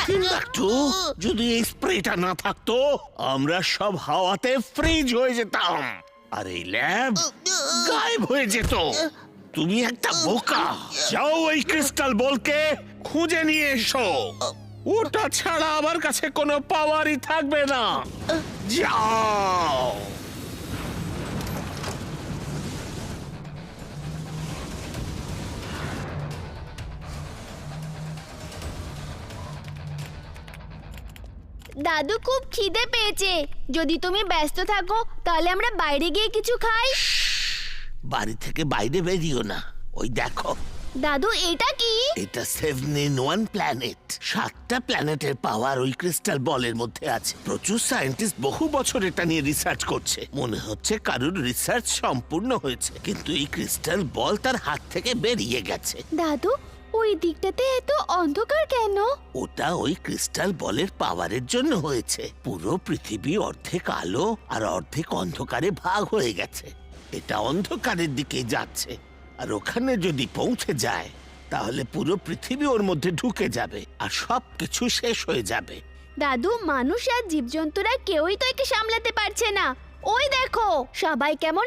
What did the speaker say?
কিন্তু যদি এই স্প্রেটা না থাকতো আমরা সব হাওয়াতে ফ্রিজ হয়ে যেতাম আর এই ল্যাব গায়েব হয়ে যেত। তুমি একটা বোকা। যাও ওই ক্রিস্টাল বলকে খুঁজে নিয়ে এসো। ওটা ছাড়া আমার কাছে কোনো পাওয়ারই থাকবে না। যাও। দাদু খুব খিদে পেয়েছে, যদি তুমি ব্যস্ত থাকো তাহলে আমরা বাইরে গিয়ে কিছু খাই। বাড়ি থেকে বাইরে বেরিও না। ওই দেখো দাদু এটা কি? এটা 7 in 1 প্ল্যানেট। 7টা প্ল্যানেটের পাওয়ার ওই ক্রিস্টাল বলের মধ্যে আছে। প্রচুর সায়েন্টিস্ট বহু বছর এটা নিয়ে রিসার্চ করছে। মনে হচ্ছে কারুর রিসার্চ সম্পূর্ণ হয়েছে, কিন্তু এই ক্রিস্টাল বল তার হাত থেকে বেরিয়ে গেছে। দাদু ওই দিকটাতে এত অন্ধকার কেন? ওটা ওই ক্রিস্টাল বলের পাওয়ারের জন্য হয়েছে। পুরো পৃথিবী অর্ধেক আলো আর অর্ধেক অন্ধকারে ভাগ হয়ে গেছে। এটা অন্ধকারের দিকে যাচ্ছে, আর ওখানে যদি পৌঁছে যায় তাহলে পুরো পৃথিবী ওর মধ্যে ঢুকে যাবে আর সবকিছু শেষ হয়ে যাবে। দাদু মানুষ আর জীবজন্তুরা কেউই তো একে সামলাতে পারছে না। ওই দেখো সবাই কেমন